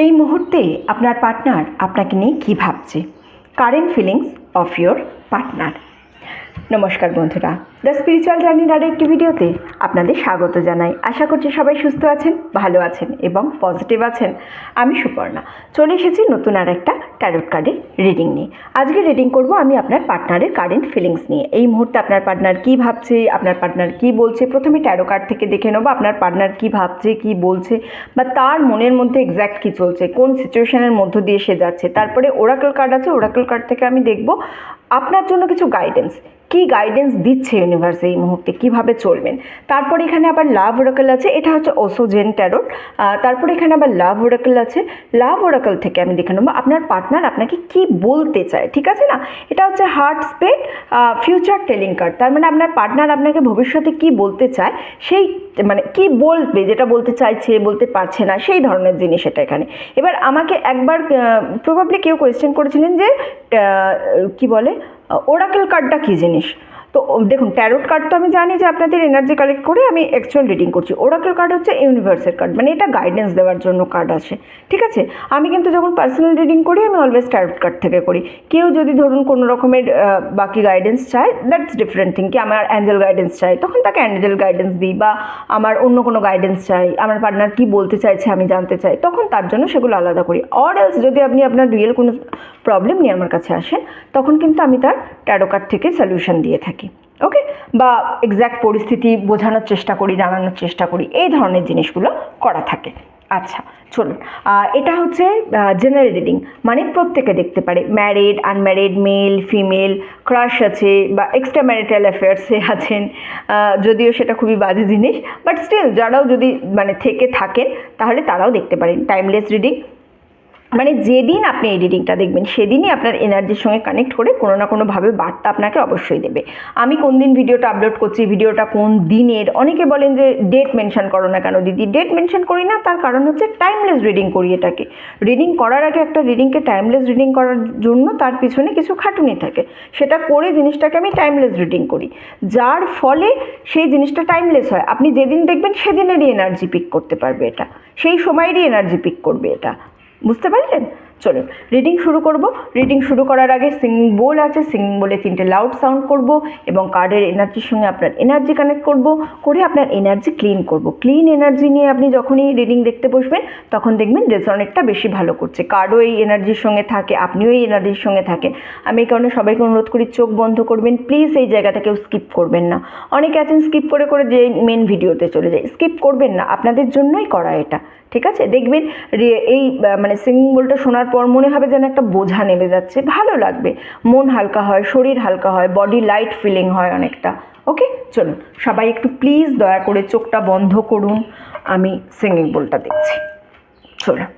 এই মুহূর্তে আপনার পার্টনার আপনাকে নিয়ে কী ভাবছে? Current feelings of your partner. নমস্কার বন্ধুরা, দ্য স্পিরিচুয়াল জার্নির আরও একটি ভিডিওতে আপনাদের স্বাগত জানাই। আশা করছি সবাই সুস্থ আছেন, ভালো আছেন এবং পজিটিভ আছেন। আমি সুপর্ণা চলে এসেছি নতুন আর একটা ট্যারোট কার্ডের রিডিং নিয়ে। আজকে রিডিং করব আমি আপনার পার্টনারের কারেন্ট ফিলিংস নিয়ে। এই মুহূর্তে আপনার পার্টনার কী ভাবছে, আপনার পার্টনার কী বলছে, প্রথমে ট্যারো কার্ড থেকে দেখে নেবো আপনার পার্টনার কী ভাবছে, কী বলছে, বা তার মনের মধ্যে এক্স্যাক্ট কী চলছে, কোন সিচুয়েশনের মধ্য দিয়ে সে যাচ্ছে। তারপরে ওরাকল কার্ড আছে, ওরাকল কার্ড থেকে আমি দেখব আপনার জন্য কিছু গাইডেন্স, কী গাইডেন্স দিচ্ছে ইউনিভার্স এই মুহূর্তে, কীভাবে চলবেন। তারপরে এখানে আবার লাভ ওরাকল আছে, এটা হচ্ছে ওসো জেন ট্যারোট। তারপরে এখানে আবার লাভ ওরাকল আছে। লাভ ওরাকল থেকে আমি দেখে নেবো আপনার পার্টনার আপনাকে কী বলতে চায়, ঠিক আছে না। এটা হচ্ছে heart spade future telling card. তার মানে আপনার পার্টনার আপনাকে ভবিষ্যতে কী বলতে চায়, সেই মানে কী বলবে, যেটা বলতে চাইছে বলতে পারছে না, সেই ধরনের জিনিস এটা এখানে। এবার আমাকে একবার প্রবাবলি কেউ কোয়েশ্চেন করেছিলেন যে কি বলে ওরাকল কার্ডটা কী জিনিস। তো দেখুন, ট্যারোট কার্ড তো আমি জানি যে আপনাদের এনার্জি কালেক্ট করে আমি অ্যাকচুয়াল রিডিং করছি। ওরাকল কার্ড হচ্ছে ইউনিভার্সের কার্ড, মানে এটা গাইডেন্স দেওয়ার জন্য কার্ড আছে, ঠিক আছে। আমি কিন্তু যখন পার্সোনাল রিডিং করি আমি অলওয়েজ ট্যারোট কার্ড থেকে করি। কেউ যদি ধরুন কোনো রকমের বাকি গাইডেন্স চায়, দ্যাটস ডিফারেন্ট থিং। কি আমার অ্যাঞ্জেল গাইডেন্স চাই, তখন তাকে অ্যাঞ্জেল গাইডেন্স দিই, বা আমার অন্য কোনো গাইডেন্স চাই, আমার পার্টনার কী বলতে চাইছে আমি জানতে চাই, তখন তার জন্য সেগুলো আলাদা করি। অর এলস যদি আপনি আপনার রিয়েল কোনো প্রবলেম নিয়ে আমার কাছে আসেন, তখন কিন্তু আমি তার ট্যারো কার্ড থেকে সলিউশন দিয়ে থাকি, ওকে। বা এক্স্যাক্ট পরিস্থিতি বোঝানোর চেষ্টা করি, জানানোর চেষ্টা করি, এই ধরনের জিনিসগুলো করা থাকে। আচ্ছা চলুন, এটা হচ্ছে জেনারেল রিডিং, মানে প্রত্যেকে দেখতে পারে, married, unmarried, male, female, crush আছে বা এক্সট্রা ম্যারিটাল অ্যাফেয়ার্সে আছেন, যদিও সেটা খুবই বাজে জিনিস, বাট স্টিল যারাও যদি মানে থেকে থাকেন তাহলে তারাও দেখতে পারেন। টাইমলেস রিডিং, মানে যেদিন আপনি এই রিডিংটা দেখবেন সেদিনই আপনার এনার্জির সঙ্গে কানেক্ট করে কোনো না কোনোভাবে বার্তা আপনাকে অবশ্যই দেবে। আমি কোন দিন ভিডিওটা আপলোড করছি, ভিডিওটা কোন দিনের, অনেকে বলেন যে ডেট মেনশন করো না কেন দিদি। ডেট মেনশন করি না, তার কারণ হচ্ছে টাইমলেস রিডিং করি এটাকে। রিডিং করার আগে একটা রিডিংকে টাইমলেস রিডিং করার জন্য তার পিছনে কিছু খাটুনি থাকে, সেটা করে জিনিসটাকে আমি টাইমলেস রিডিং করি, যার ফলে সেই জিনিসটা টাইমলেস হয়। আপনি যেদিন দেখবেন সেদিনেরই এনার্জি পিক করতে পারবে এটা, সেই সময়েরই এনার্জি পিক করবে এটা, বুঝতে পারলেন? চলুন রিডিং শুরু করব। রিডিং শুরু করার আগে সিম্বল আছে, সিম্বলে 3টে লাউড সাউন্ড করব এবং কার্ডের এনার্জির সঙ্গে আপনার এনার্জি কানেক্ট করব, করে আপনার এনার্জি ক্লিন করব। ক্লিন এনার্জি নিয়ে আপনি যখনই রিডিং দেখতে বসবেন তখন দেখবেন রেজনেটটা বেশি ভালো করছে। কার্ডও এই এনার্জির সঙ্গে থাকে, আপনিও এই এনার্জির সঙ্গে থাকেন। আমি এই কারণে সবাইকে অনুরোধ করি চোখ বন্ধ করবেন প্লিজ, এই জায়গাটা কেউ স্কিপ করবেন না। অনেকে আছেন স্কিপ করে করে যে মেন ভিডিওতে চলে যায়, স্কিপ করবেন না, আপনাদের জন্যই করা এটা, ঠিক আছে। দেখবেন এই মানে সিম্বলটা শোনার পর মনে হবে যেন একটা বোঝা নেমে যাচ্ছে, ভালো লাগবে, মন হালকা হয়, শরীর হালকা হয়, বডি লাইট ফিলিং হয় অনেকটা, ওকে। চলুন সবাই একটু প্লিজ দয়া করে চোখটা বন্ধ করুন, আমি সিঙ্গিং বোলটা দেখছি। চলুন।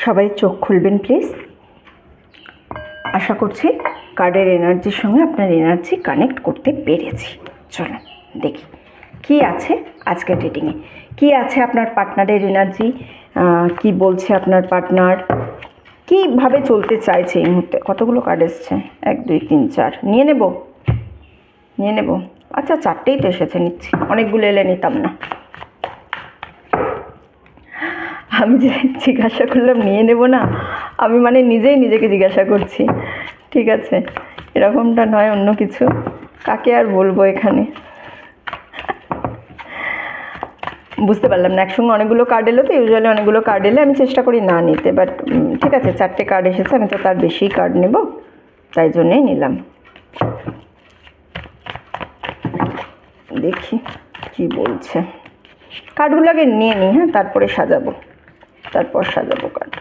সবাই চোখ খুলবেন প্লিজ। আশা করছি কার্ডের এনার্জির সঙ্গে আপনার এনার্জি কানেক্ট করতে পেরেছি। চলুন দেখি কী আছে আজকের রিডিংয়ে, কী আছে আপনার পার্টনারের এনার্জি, কি বলছে আপনার পার্টনার, কীভাবে চলতে চাইছে এই মুহূর্তে। কতগুলো কার্ড এসছে, 1 2 3 4, নিয়ে নেব। আচ্ছা 4টেই তো এসেছে, নিচ্ছি, অনেকগুলো এলে নিতাম না। আমি যে জিজ্ঞাসা করলাম নিয়ে নেব না, আমি মানে নিজেই নিজেকে জিজ্ঞাসা করছি, ঠিক আছে, এরকমটা নয়, অন্য কিছু। কাকে আর বলবো এখানে, বুঝতে পারলাম না। একসঙ্গে অনেকগুলো কার্ড এলো তো, ইউজুয়ালি অনেকগুলো কার্ড এলে আমি চেষ্টা করি না নিতে, বাট ঠিক আছে 4টে কার্ড এসেছে, আমি তো তার বেশিই কার্ড নেব, তাই জন্যেই নিলাম। দেখি কি বলছে। কার্ডগুলো আগে নিয়ে নিই, হ্যাঁ, তারপর সাজাবো কার্ড।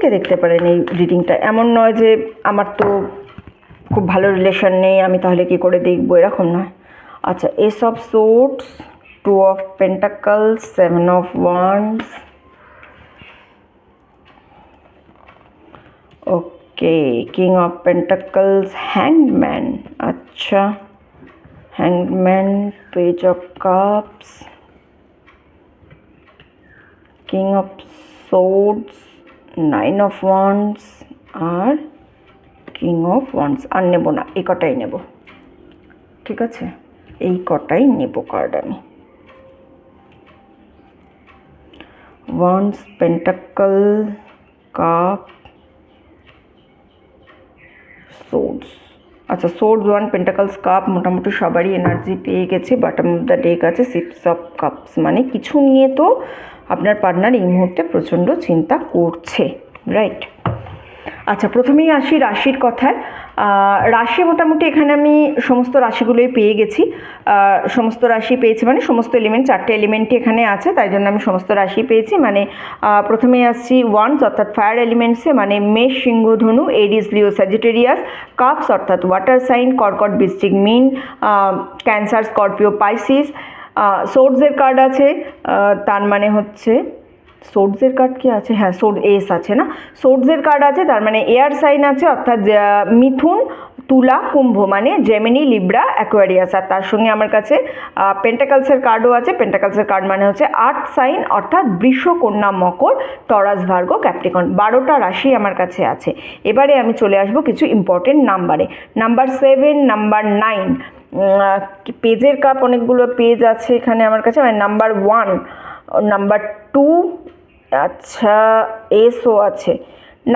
প্রত্যেকে দেখতে পারেন এই রিডিংটা, এমন নয় যে আমার তো খুব ভালো রিলেশন নেই আমি তাহলে কি করে দেখবো, এরকম নয়। আচ্ছা, ace of swords, two of pentacles, seven of wands, okay, king of pentacles, হ্যাংম্যান, আচ্ছা, হ্যাংম্যান, page of cups, king of swords, nine of wands আর কিং অফ ওয়ান্ডস। আর নেব না, এই কটাই নেব, ঠিক আছে, এই কটাই নেব কার্ড আমি। Wands, pentacle, cup, swords. আচ্ছা, সোর্ডস, ওয়ান, পেন্টাকলস, কাপ মোটামুটি সবারই এনার্জি পেয়ে গেছে। বটম অফ দ্য ডেক আছে সিক্স অফ কাপস, মানে কিছু নিয়ে তো আপনার পার্টনার এই মুহূর্তে প্রচণ্ড চিন্তা করছে, রাইট। আচ্ছা, প্রথমেই আসি রাশির কথায়। রাশি মোটামুটি এখানে আমি সমস্ত রাশিগুলোই পেয়ে গেছি। সমস্ত রাশি পেয়েছি মানে সমস্ত এলিমেন্ট, চারটে এলিমেন্টই এখানে আছে, তাই জন্য আমি সমস্ত রাশি পেয়েছি। মানে প্রথমেই আসছি ওয়ান্স অর্থাৎ ফায়ার এলিমেন্টসে, মানে মেষ, সিংহ, ধনু, এরিস, লিও, স্যাজিটেরিয়াস। কাপস অর্থাৎ ওয়াটার সাইন, কর্কট, বৃশ্চিক, মীন, ক্যান্সার, স্করপিও, পাইসিস। সোর্ডসের কার্ড আছে, তার মানে হচ্ছে সোর্ডসের কার্ড কি আছে, হ্যাঁ সোর্ড এস আছে না, সোর্ডসের কার্ড আছে, তার মানে এয়ার সাইন আছে অর্থাৎ মিথুন, তুলা, কুম্ভ, মানে জেমিনি, লিব্রা, অ্যাকোয়ারিয়াস। আর তার সঙ্গে আমার কাছে পেন্টাকলসের কার্ডও আছে। পেন্টাকলসের কার্ড মানে হচ্ছে আর্থ সাইন অর্থাৎ বৃষ, কন্যা, মকর, টরাস, ভার্গ, ক্যাপ্রিকন। 12টা রাশি আমার কাছে আছে। এবারে আমি চলে আসবো কিছু ইম্পর্টেন্ট নাম্বারে। নাম্বার 7, নাম্বার 9, পেজের কাপ অনেকগুলো পেজ আছে এখানে আমার কাছে, মানে নাম্বার 1, নাম্বার 2, আচ্ছা এসও আছে।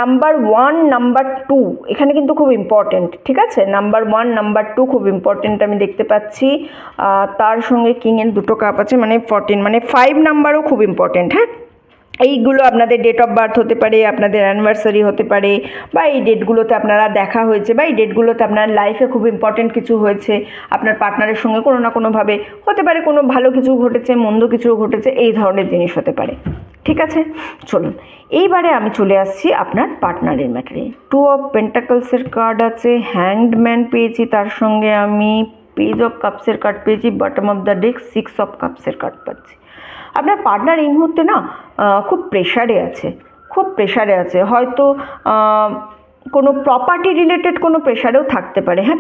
নাম্বার 1, নাম্বার 2 এখানে কিন্তু খুব ইম্পর্টেন্ট, ঠিক আছে। নাম্বার 1, নাম্বার 2 খুব ইম্পর্টেন্ট আমি দেখতে পাচ্ছি। তার সঙ্গে কিংয়ের দুটো কাপ আছে, মানে 14, মানে 5 নাম্বারও খুব ইম্পর্টেন্ট। হ্যাঁ, এইগুলো আপনাদের ডেট অফ বার্থ হতে পারে, আপনাদের অ্যানিভার্সারি হতে পারে, বা এই ডেটগুলোতে আপনারা দেখা হয়েছে, বা এই ডেটগুলোতে আপনার লাইফে খুব ইম্পর্টেন্ট কিছু হয়েছে, আপনার পার্টনারের সঙ্গে কোনো না কোনোভাবে হতে পারে, কোনো ভালো কিছু ঘটেছে, মন্দ কিছু ঘটেছে, এই ধরনের জিনিস হতে পারে, ঠিক আছে। চলুন এইবারে আমি চলে আসছি আপনার পার্টনারের ম্যাটারে। টু অফ পেন্টাকলসের কার্ড আছে, হ্যাংড ম্যান পেয়েছি, তার সঙ্গে আমি পেজ অফ কাপসের কার্ড পেয়েছি, bottom of the deck six of কাপসের কার্ড পাচ্ছি। আপনার পার্টনার এই মুহূর্তে না খুব প্রেশারে আছে, খুব প্রেশারে আছে, হয়তো কোনো প্রপার্টি রিলেটেড কোনো প্রেশারেও থাকতে পারে। হ্যাঁ,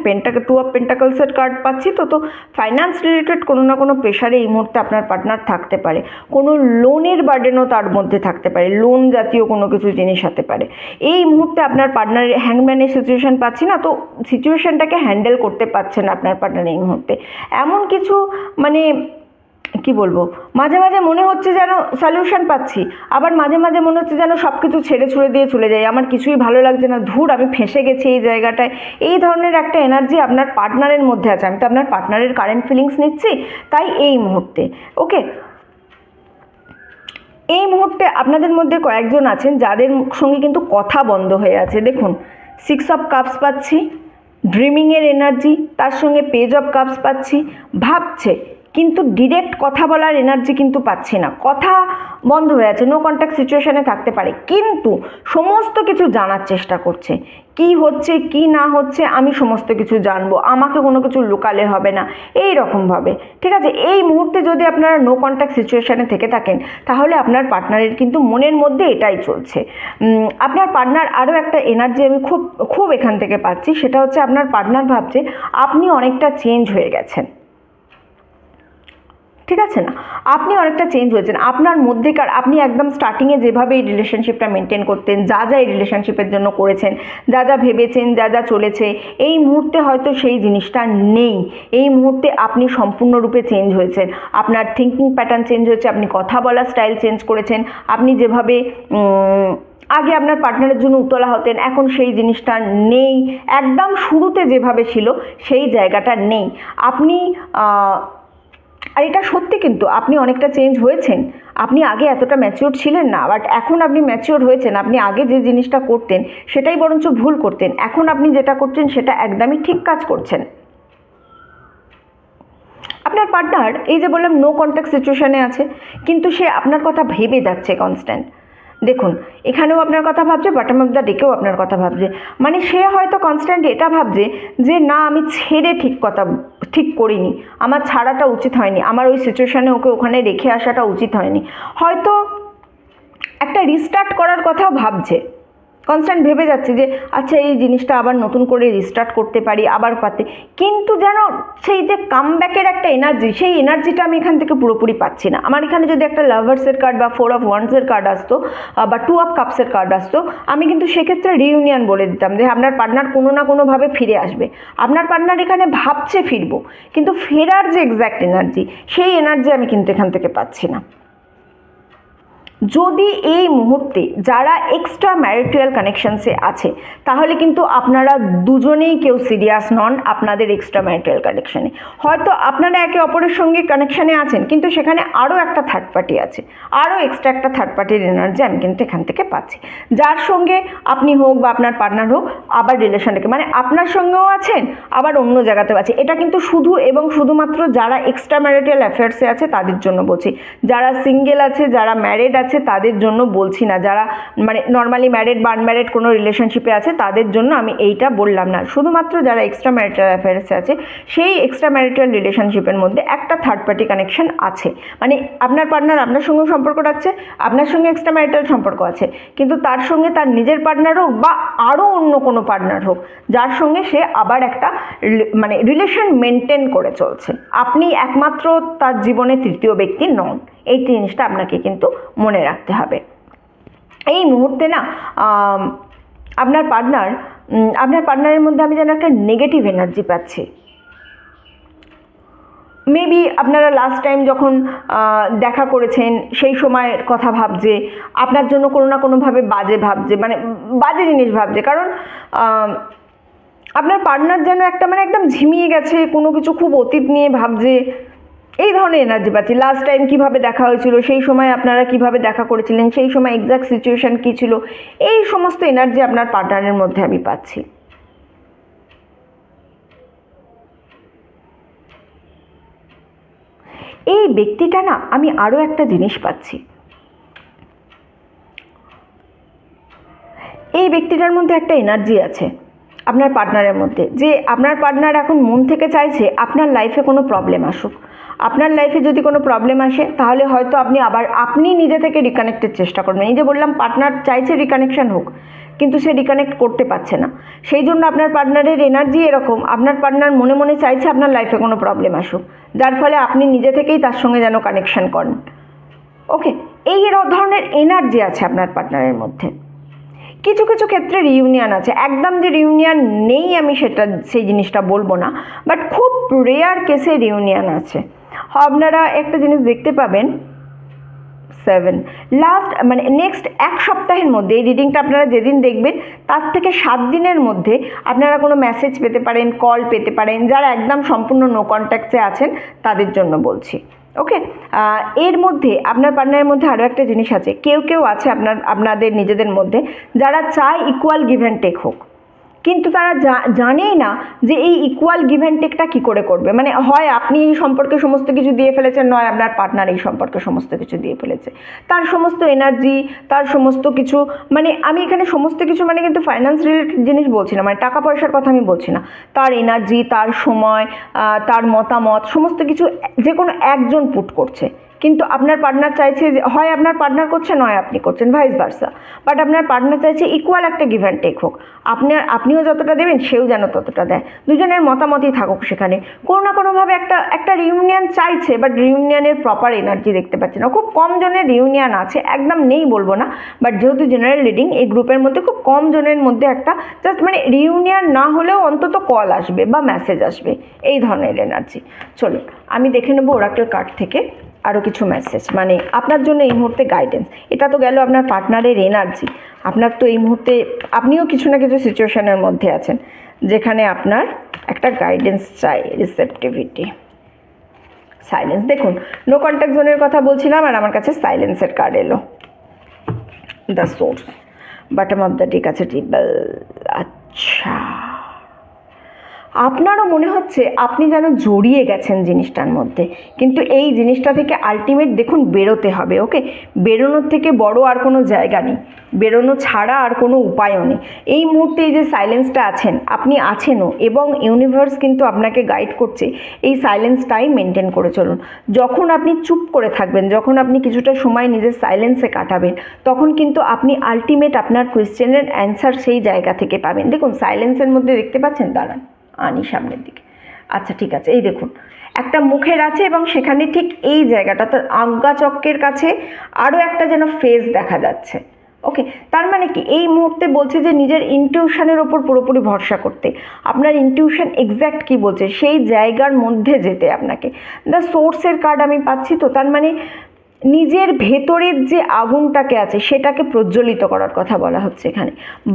টু অফ পেন্টাকলসের কার্ড পাচ্ছি, তো ফাইন্যান্স রিলেটেড কোনো না কোনো প্রেশারে এই মুহূর্তে আপনার পার্টনার থাকতে পারে। কোনো লোনের বার্ডেনও তার মধ্যে থাকতে পারে, লোন জাতীয় কোনো কিছু জিনিস হতে পারে। এই মুহূর্তে আপনার পার্টনারের হ্যাংম্যানের সিচুয়েশান পাচ্ছি না, তো সিচুয়েশানটাকে হ্যান্ডেল করতে পারছেন না আপনার পার্টনার এই মুহূর্তে। এমন কিছু মানে কি বলবো, মাঝে মাঝে মনে হচ্ছে যেন সলিউশন পাচ্ছি, আবার মাঝে মাঝে মনে হচ্ছে যেন সব কিছু ছেড়ে ছুড়ে দিয়ে চলে যাই, আমার কিছুই ভালো লাগছে না, ধুর আমি ফেঁসে গেছি এই জায়গাটায়। এই ধরনের একটা এনার্জি আপনার পার্টনারের মধ্যে আছে। আমি তো আপনার পার্টনারের কারেন্ট ফিলিংস নিচ্ছি, তাই এই মুহূর্তে ওকে, এই মুহূর্তে আপনাদের মধ্যে কয়েকজন আছেন যাদের সঙ্গে কিন্তু কথা বন্ধ হয়ে আছে। দেখুন, সিক্স অফ কাপস পাচ্ছি, ড্রিমিংয়ের এনার্জি, তার সঙ্গে পেজ অফ কাপস পাচ্ছি, ভাবছে কিন্তু ডিরেক্ট কথা বলার এনার্জি কিন্তু পাচ্ছি না, কথা বন্ধ হয়ে আছে, নো কন্ট্যাক্ট সিচুয়েশানে থাকতে পারে, কিন্তু সমস্ত কিছু জানার চেষ্টা করছে, কি হচ্ছে কি না হচ্ছে আমি সমস্ত কিছু জানবো, আমাকে কোনো কিছু লুকালে হবে না, এই রকমভাবে, ঠিক আছে। এই মুহূর্তে যদি আপনারা নো কন্ট্যাক্ট সিচুয়েশানে থেকে থাকেন, তাহলে আপনার পার্টনারের কিন্তু মনের মধ্যে এটাই চলছে। আপনার পার্টনার আরও একটা এনার্জি আমি খুব খুব এখান থেকে পাচ্ছি, সেটা হচ্ছে আপনার পার্টনার ভাবছে আপনি অনেকটা চেঞ্জ হয়ে গেছেন, ঠিক আছে না, আপনি অনেকটা চেঞ্জ হয়েছেন। আপনার মধ্যেকার আপনি একদম স্টার্টিংয়ে যেভাবে এই রিলেশনশিপটা মেনটেন করতেন, যা যা এই রিলেশনশিপের জন্য করেছেন, যা যা ভেবেছেন, যা যা চলেছে, এই মুহূর্তে হয়তো সেই জিনিসটা নেই। এই মুহূর্তে আপনি সম্পূর্ণরূপে চেঞ্জ হয়েছেন, আপনার থিঙ্কিং প্যাটার্ন চেঞ্জ হয়েছে, আপনি কথা বলার স্টাইল চেঞ্জ করেছেন, আপনি যেভাবে আগে আপনার পার্টনারের জন্য উতলা হতেন, এখন সেই জিনিসটা নেই, একদম শুরুতে যেভাবে ছিল সেই জায়গাটা নেই। আপনি আর এটা সত্যি, কিন্তু আপনি অনেকটা চেঞ্জ হয়েছেন। আপনি আগে এতটা ম্যাচিওর ছিলেন না, বাট এখন আপনি ম্যাচিওর হয়েছেন। আপনি আগে যে জিনিসটা করতেন সেটাই বরঞ্চ ভুল করতেন, এখন আপনি যেটা করছেন সেটা একদমই ঠিক কাজ করছেন। আপনার পার্টনার এই যে বললাম নো কন্ট্যাক্ট সিচুয়েশানে আছে, কিন্তু সে আপনার কথা ভেবে যাচ্ছে কনস্ট্যান্ট, দেখুন এখানেও আপনার কথা ভাবছে, বটম অফ দ্য ডেকেও আপনার কথা ভাবছে। মানে সে হয়তো কনস্ট্যান্ট এটা ভাবছে যে না আমি ছেড়ে ঠিক করিনি, আমার ছাড়াটা উচিত হয়নি, আমার ওই সিচুয়েশানে ওকে ওখানে রেখে আসাটা উচিত হয়নি। হয়তো একটা রিস্টার্ট করার কথাও ভাবছে, কনস্ট্যান্ট ভেবে যাচ্ছে যে আচ্ছা এই জিনিসটা আবার নতুন করে রিস্টার্ট করতে পারি, আবার পাতে। কিন্তু যেন সেই যে কামব্যাকের একটা এনার্জি, সেই এনার্জিটা আমি এখান থেকে পুরোপুরি পাচ্ছি না। আমার এখানে যদি একটা লাভার্সের কার্ড বা 4 অফ ওয়ান্ডসের কার্ড আসতো বা 2 অফ কাপসের কার্ড আসতো, আমি কিন্তু সেক্ষেত্রে রিইউনিয়ন বলে দিতাম যে আপনার পার্টনার কোনো না কোনোভাবে ফিরে আসবে। আপনার পার্টনার এখানে ভাবছে ফিরবো, কিন্তু ফেরার যে এক্স্যাক্ট এনার্জি, সেই এনার্জি আমি কিন্তু এখান থেকে পাচ্ছি না। যদি এই মুহূর্তে যারা এক্সট্রা ম্যারিটাল কানেকশনসে আছে, তাহলে কিন্তু আপনারা দুজনেই কেউ সিরিয়াস নন আপনাদের এক্সট্রা ম্যারিটাল কানেকশানে। হয়তো আপনারা একে অপরের সঙ্গে কানেকশানে আছেন, কিন্তু সেখানে আরও একটা থার্ড পার্টি আছে, আরও এক্সট্রা একটা থার্ড পার্টির এনার্জি আমি কিন্তু এখান থেকে পাচ্ছি। যার সঙ্গে আপনি হোক বা আপনার পার্টনার হোক আবার রিলেশন রেখে, মানে আপনার সঙ্গেও আছেন আবার অন্য জায়গাতেও আছে। এটা কিন্তু শুধু এবং শুধুমাত্র যারা এক্সট্রা ম্যারিটাল অ্যাফেয়ার্সে আছে তাদের জন্য বলছি। যারা সিঙ্গেল আছে, যারা ম্যারিড আছে তাদের জন্য বলছি না। যারা মানে নর্মালি ম্যারিড বা আনম্যারিড কোনো রিলেশনশিপে আছে তাদের জন্য আমি এইটা বললাম না। শুধুমাত্র যারা এক্সট্রা ম্যারিটাল অ্যাফেয়ার্সে আছে, সেই এক্সট্রা ম্যারিটাল রিলেশনশিপের মধ্যে একটা থার্ড পার্টি কানেকশন আছে। মানে আপনার পার্টনার আপনার সঙ্গেও সম্পর্ক রাখছে, আপনার সঙ্গে এক্সট্রা ম্যারিটাল সম্পর্ক আছে, কিন্তু তার সঙ্গে তার নিজের পার্টনার হোক বা আরও অন্য কোনো পার্টনার হোক, যার সঙ্গে সে আবার একটা মানে রিলেশন মেনটেন করে চলছে। আপনি একমাত্র তার জীবনে তৃতীয় ব্যক্তি নন, এই জিনিসটা আপনাকে কিন্তু মনে রাখতে হবে। এই মুহূর্তে না আপনার পার্টনারের মধ্যে আমি যেন একটা নেগেটিভ এনার্জি পাচ্ছি। মেবি আপনারা লাস্ট টাইম যখন দেখা করেছেন সেই সময়ের কথা ভাবছে, আপনার জন্য কোনো না কোনোভাবে বাজে ভাবছে, মানে বাজে জিনিস ভাবছে। কারণ আপনার পার্টনার যেন একটা মানে একদম ঝিমিয়ে গেছে, কোনো কিছু খুব অতীত নিয়ে ভাবছে, এই ধরনের এনার্জি পাচ্ছি। লাস্ট টাইম কীভাবে দেখা হয়েছিল, সেই সময় আপনারা কিভাবে দেখা করেছিলেন, সেই সময় এক্স্যাক্ট সিচুয়েশান কী ছিল, এই সমস্ত এনার্জি আপনার পার্টনারের মধ্যে আমি পাচ্ছি। এই ব্যক্তিটা না আমি আরও একটা জিনিস পাচ্ছি, এই ব্যক্তিটার মধ্যে একটা এনার্জি আছে আপনার পার্টনারের মধ্যে, যে আপনার পার্টনার এখন মন থেকে চাইছে আপনার লাইফে কোনো প্রবলেম আসুক। আপনার লাইফে যদি কোনো প্রবলেম আসে তাহলে হয়তো আপনি নিজে থেকে রিকানেক্টের চেষ্টা করবেন। এই যে বললাম পার্টনার চাইছে রিকানেকশান হোক, কিন্তু সে রিকানেক্ট করতে পারছে না। সেই জন্য আপনার পার্টনারের এনার্জি এরকম, আপনার পার্টনার মনে মনে চাইছে আপনার লাইফে কোনো প্রবলেম আসুক, যার ফলে আপনি নিজে থেকেই তার সঙ্গে যেন কানেকশান করেন। ওকে, এই ধরনের এনার্জি আছে আপনার পার্টনারের মধ্যে। কিছু কিছু ক্ষেত্রে রিউনিয়ন আছে, একদম যে রিউনিয়ন নেই আমি সেই জিনিসটা বলবো না, বাট খুব রেয়ার কেসে রিউনিয়ন আছে। আপনারা একটা জিনিস দেখতে পাবেন, 7 লাস্ট মানে নেক্সট এক সপ্তাহের মধ্যে এই রিডিংটা আপনারা যেদিন দেখবেন তার থেকে 7 দিনের মধ্যে আপনারা কোনো মেসেজ পেতে পারেন, কল পেতে পারেন। যারা একদম সম্পূর্ণ নো কন্ট্যাক্টে আছেন তাদের জন্য বলছি। ওকে, এর মধ্যে আপনার পার্টনারের মধ্যে আরও একটা জিনিস আছে, কেউ আছে আপনাদের নিজেদের মধ্যে যারা চায় ইকুয়াল গিভ অ্যান্ড টেক হোক, কিন্তু তারা জানেই না যে এই ইকুয়াল গিভ অ্যান্ড টেকটা কী করে করবে। মানে হয় আপনি এই সম্পর্কে সমস্ত কিছু দিয়ে ফেলেছেন, নয় আপনার পার্টনার এই সম্পর্কে সমস্ত কিছু দিয়ে ফেলেছে। তার সমস্ত এনার্জি, তার সমস্ত কিছু, মানে আমি এখানে সমস্ত কিছু মানে কিন্তু ফাইন্যান্স রিলেটেড জিনিস বলছি না, মানে টাকা পয়সার কথা আমি বলছি না। তার এনার্জি, তার সময়, তার মতামত, সমস্ত কিছু যে কোনো একজন পুট করছে, কিন্তু আপনার পার্টনার চাইছে যে হয় আপনার পার্টনার করছে নয় আপনি করছেন, ভাইস ভার্সা। বাট আপনার পার্টনার চাইছে ইকুয়াল একটা গিভ অ্যান্ড টেক হোক, আপনিও যতটা দেবেন সেও যেন ততটা দেয়, দুজনের মতামতই থাকুক সেখানে। কোনো না কোনোভাবে একটা রিউনিয়ন চাইছে, বাট রিউনিয়নের প্রপার এনার্জি দেখতে পাচ্ছে না। খুব কম জনের রিউনিয়ন আছে, একদম নেই বলবো না, বাট যেহেতু জেনারেল রিডিং এই গ্রুপের মধ্যে খুব কম জনের মধ্যে একটা জাস্ট মানে রিউনিয়ন না হলেও অন্তত কল আসবে বা মেসেজ আসবে, এই ধরনের এনার্জি। চলুন আমি দেখে নেবো ওরাকেল কার্ড থেকে আরও কিছু মেসেজ, মানে আপনার জন্য এই মুহূর্তে গাইডেন্স। এটা তো গেল আপনার পার্টনারের এনার্জি। আপনার তো এই মুহূর্তে আপনিও কিছু না কিছু সিচুয়েশনের মধ্যে আছেন যেখানে আপনার একটা গাইডেন্স চাই, রিসেপটিভিটি, সাইলেন্স। দেখুন নো কন্ট্যাক্ট জোনের কথা বলছিলাম আর আমার কাছে সাইলেন্সের কার্ড এলো, the source, bottom of the deck আছে টিবল। আচ্ছা, আপনারও মনে হচ্ছে আপনি যেন জড়িয়ে গেছেন জিনিসটার মধ্যে, কিন্তু এই জিনিসটা থেকে আলটিমেট দেখুন বেরোতে হবে। ওকে, বেরোনোর থেকে বড় আর কোনো জায়গা নেই, বেরোনো ছাড়া আর কোনো উপায়ও নেই। এই মুহূর্তে এই যে সাইলেন্সটা আছেন, আপনি আছেনও, এবং ইউনিভার্স কিন্তু আপনাকে গাইড করছে এই সাইলেন্সটাই মেনটেন করে চলুন। যখন আপনি চুপ করে থাকবেন, যখন আপনি কিছুটা সময় নিজের সাইলেন্সে কাটাবেন, তখন কিন্তু আপনি আলটিমেট আপনার কোয়েশ্চেনের অ্যান্সার সেই জায়গা থেকে পাবেন। দেখুন সাইলেন্সের মধ্যে দেখতে পাচ্ছেন, দাঁড়ান আনি সামনের দিকে। আচ্ছা ঠিক আছে, এই দেখুন একটা মুখের আছে এবং সেখানে ঠিক এই জায়গাটা অর্থাৎ আজ্ঞাচক্রের কাছে আরও একটা যেন ফেস দেখা যাচ্ছে। ওকে, তার মানে কি এই মুহূর্তে বলছে যে নিজের ইনটিউশনের ওপর পুরোপুরি ভরসা করতে, আপনার ইনটিউশন এক্স্যাক্ট কী বলছে সেই জায়গার মধ্যে যেতে আপনাকে। দ্য সোর্সের কার্ড আমি পাচ্ছি, তো তার মানে নিজের ভেতরের যে আগুনটাকে আছে সেটাকে প্রজ্বলিত করার কথা বলা হচ্ছে এখানে।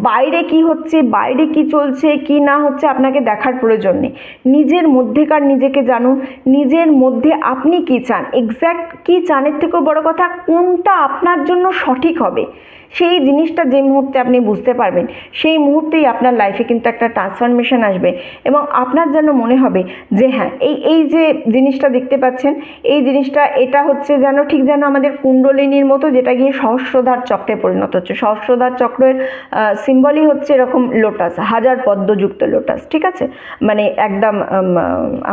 বাইরে কি হচ্ছে, বাইরে কি চলছে কি না হচ্ছে আপনাকে দেখার প্রয়োজন নেই। নিজের মধ্যেকার নিজেকে জানুন, নিজের মধ্যে আপনি কি চান, এক্স্যাক্ট কি চানের থেকেও বড় কথা কোনটা আপনার জন্য সঠিক হবে, সেই জিনিসটা যে মুহূর্তে আপনি বুঝতে পারবেন সেই মুহূর্তেই আপনার লাইফে কিন্তু একটা ট্রান্সফরমেশন আসবে এবং আপনার যেন মনে হবে যে হ্যাঁ এই যে জিনিসটা দেখতে পাচ্ছেন, এই জিনিসটা এটা হচ্ছে যেন ঠিক যেন আমাদের কুণ্ডলিনীর মতো, যেটা গিয়ে সহস্রধার চক্রে পরিণত হচ্ছে। সহস্রধার চক্রের সিম্বলই হচ্ছে এরকম লোটাস, হাজার পদ্মযুক্ত লোটাস, ঠিক আছে, মানে একদম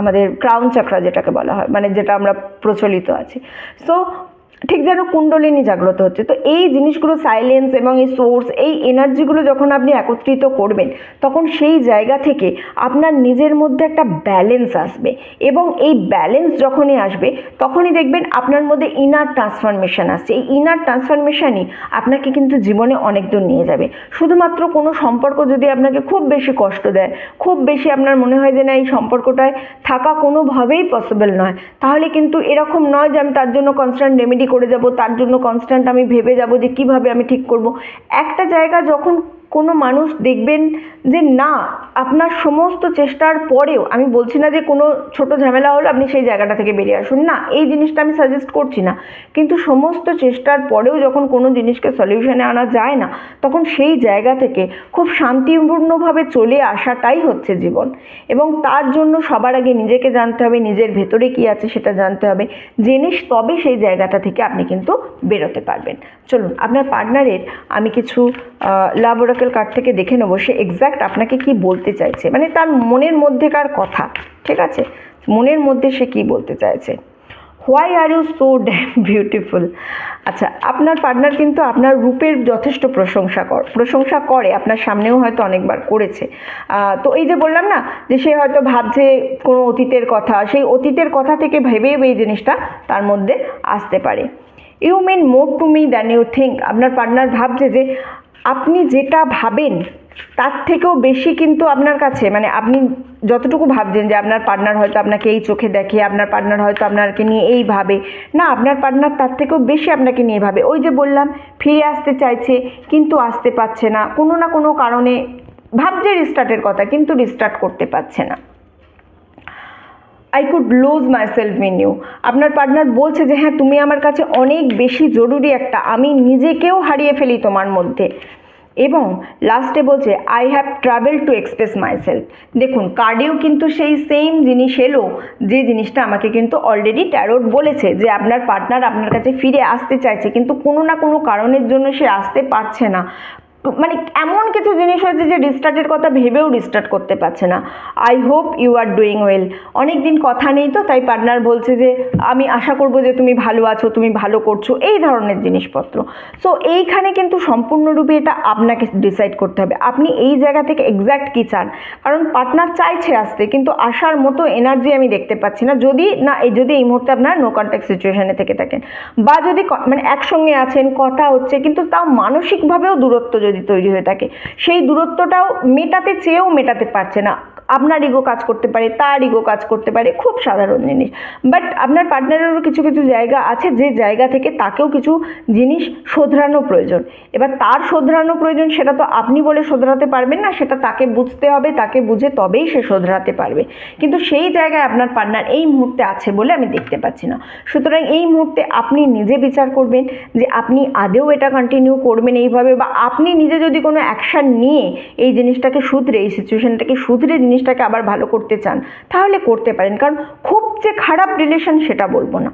আমাদের ক্রাউন চক্র যেটাকে বলা হয়, মানে যেটা আমরা প্রচলিত আছি। সো ঠিক যেন কুণ্ডলিনী জাগ্রত হচ্ছে। তো এই জিনিসগুলো সাইলেন্স এবং এই সোর্স, এই এনার্জিগুলো যখন আপনি একত্রিত করবেন তখন সেই জায়গা থেকে আপনার নিজের মধ্যে একটা ব্যালেন্স আসবে এবং এই ব্যালেন্স যখনই আসবে তখনই দেখবেন আপনার মধ্যে ইনার ট্রান্সফরমেশন আসছে। এই ইনার ট্রান্সফরমেশনই আপনাকে কিন্তু জীবনে অনেক দূর নিয়ে যাবে। শুধুমাত্র কোনো সম্পর্ক যদি আপনাকে খুব বেশি কষ্ট দেয়, খুব বেশি আপনার মনে হয় যে না এই সম্পর্কটায় থাকা কোনোভাবেই পসিবল নয়, তাহলে কিন্তু এরকম নয় যে আমি তার জন্য কনস্ট্যান্ট রেমেডি করে যাব, তার জন্য কনস্ট্যান্ট আমি ভেবে যাব যে কিভাবে আমি ঠিক করব। একটা জায়গা যখন কোনো মানুষ দেখবেন যে না আপনার সমস্ত চেষ্টার পরেও, আমি বলছি না যে কোনো ছোট ঝামেলা হলো আপনি সেই জায়গাটা থেকে বেরিয়ে আসুন, না এই জিনিসটা আমি সাজেস্ট করছি না, কিন্তু সমস্ত চেষ্টার পরেও যখন কোনো জিনিসকে সলিউশনে আনা যায় না তখন সেই জায়গা থেকে খুব শান্তিপূর্ণভাবে চলে আসাটাই হচ্ছে জীবন। এবং তার জন্য সবার আগে নিজেকে জানতে হবে, নিজের ভেতরে কী আছে সেটা জানতে হবে, জেনে তবে সেই জায়গাটা থেকে আপনি কিন্তু বেরোতে পারবেন। চলুন আপনার পার্টনারের আমি কিছু লাভ ওরাকেল কার্ড থেকে দেখে নেবো সে এক্স্যাক্ট আপনাকে কি বলতে চাইছে, মানে তার মনের মধ্যেকার কথা, ঠিক আছে, মনের মধ্যে সে কি বলতে চাইছে। Why are you so damn beautiful. আচ্ছা, আপনার পার্টনার কিন্তু আপনার রূপের যথেষ্ট প্রশংসা করে, আপনার সামনেও হয়তো অনেকবার করেছে। তো এই যে বললাম না যে সে হয়তো ভাবছে কোনো অতীতের কথা, সেই অতীতের কথা থেকে ভেবেও এই জিনিসটা তার মধ্যে আসতে পারে। You mean more to me than you think. আপনার পার্টনার ভাবছে যে আপনি যেটা ভাবেন তার থেকেও বেশি কিন্তু আপনার কাছে, মানে আপনি যতটুকু ভাবছেন যে আপনার পার্টনার হয়তো আপনাকে এই চোখে দেখে, আপনার পার্টনার হয়তো আপনাকে নিয়ে এই ভাবে, না আপনার পার্টনার তার থেকেও বেশি আপনাকে নিয়ে ভাবে। ওই যে বললাম ফিরে আসতে চাইছে কিন্তু আসতে পারছে না, কোনো না কোনো কারণে ভাবছে রিস্টার্টের কথা কিন্তু রিস্টার্ট করতে পারছে না। I could lose myself in you. আপনার পার্টনার বলছে যে হ্যাঁ তুমি আমার কাছে অনেক বেশি জরুরি একটা, আমি নিজেকেও হারিয়ে ফেলি তোমার মধ্যে। এবং লাস্টে বলছে I have travel to express my self. দেখুন কার্ডেও কিন্তু সেই সেম জিনিস এলো, যে জিনিসটা আমাকে কিন্তু অলরেডি ট্যারোট বলেছে যে আপনার পার্টনার আপনার কাছে ফিরে আসতে চাইছে কিন্তু কোনো না কোনো কারণের জন্য সে আসতে পারছে না। মানে এমন কিছু জিনিস হয়েছে যে রিস্টার্টের কথা ভেবেও রিস্টার্ট করতে পারছে না। I hope you are doing well. অনেক দিন কথা নেই তো তাই পার্টনার বলছে যে আমি আশা করব যে তুমি ভালো আছো, তুমি ভালো করছো, এই ধরনের জিনিসপত্র। সো এইখানে কিন্তু সম্পূর্ণরূপে এটা আপনাকে ডিসাইড করতে হবে আপনি এই জায়গা থেকে এক্স্যাক্ট কী চান, কারণ পার্টনার চাইছে আসতে কিন্তু আসার মতো এনার্জি আমি দেখতে পাচ্ছি না। যদি এই মুহূর্তে আপনার নো কন্ট্যাক্ট সিচুয়েশনে থেকে থাকেন বা যদি মানে একসঙ্গে আছেন কথা হচ্ছে কিন্তু তাও মানসিকভাবেও দূরত্ব যদি তৈরি হয়ে থাকে, সেই দূরত্বটাও মেটাতে চেয়েও মেটাতে পারছে না। আপনার ইগো কাজ করতে পারে, তার ইগো কাজ করতে পারে, খুব সাধারণ জিনিস। বাট আপনার পার্টনারেরও কিছু কিছু জায়গা আছে যে জায়গা থেকে তাকেও কিছু জিনিস শোধরানো প্রয়োজন। এবার তার শোধরানো প্রয়োজন সেটা তো আপনি বলে শোধরাতে পারবেন না, সেটা তাকে বুঝতে হবে, তাকে বুঝে তবেই সে শোধরাতে পারবে। কিন্তু সেই জায়গায় আপনার পার্টনার এই মুহূর্তে আছে বলে আমি দেখতে পাচ্ছি না। সুতরাং এই মুহূর্তে আপনি নিজে বিচার করবেন যে আপনি আদেও এটা কন্টিনিউ করবেন এইভাবে, বা আপনি নিজে যদি কোনো অ্যাকশান নিয়ে এই জিনিসটাকে শুধরে, এই সিচুয়েশনটাকে শুধরে জিনিসটাকে আবার ভালো করতে চান তাহলে করতে পারেন। কারণ খুব যে খারাপ রিলেশন সেটা বলবো না,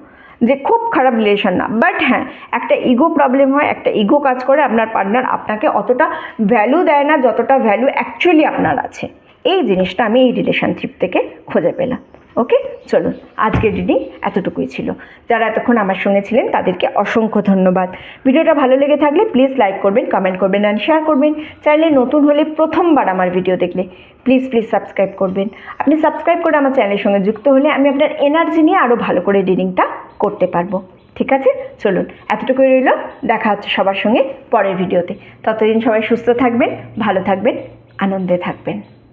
যে খুব খারাপ রিলেশন না, বাট হ্যাঁ একটা ইগো প্রবলেম হয়, একটা ইগো কাজ করে, আপনার পার্টনার আপনাকে অতটা ভ্যালু দেয় না যতটা ভ্যালু অ্যাকচুয়ালি আপনার আছে। এই জিনিসটা আমি এই রিলেশনশিপ থেকে খুঁজে পেলাম। ওকে, চলুন আজকের রিডিং এতটুকুই ছিল। যারা এতক্ষণ আমার সঙ্গে ছিলেন তাদেরকে অসংখ্য ধন্যবাদ। ভিডিওটা ভালো লেগে থাকলে প্লিজ লাইক করবেন, কমেন্ট করবেন অ্যান্ড শেয়ার করবেন। চ্যানেলে নতুন হলে প্রথমবার আমার ভিডিও দেখলে প্লিজ সাবস্ক্রাইব করবেন। আপনি সাবস্ক্রাইব করে আমার চ্যানেলের সঙ্গে যুক্ত হলে আমি আপনার এনার্জি নিয়ে আরও ভালো করে রিডিংটা করতে পারবো। ঠিক আছে, চলুন এতটুকুই রইল। দেখা হচ্ছে সবার সঙ্গে পরের ভিডিওতে। ততদিন সবাই সুস্থ থাকবেন, ভালো থাকবেন, আনন্দে থাকবেন।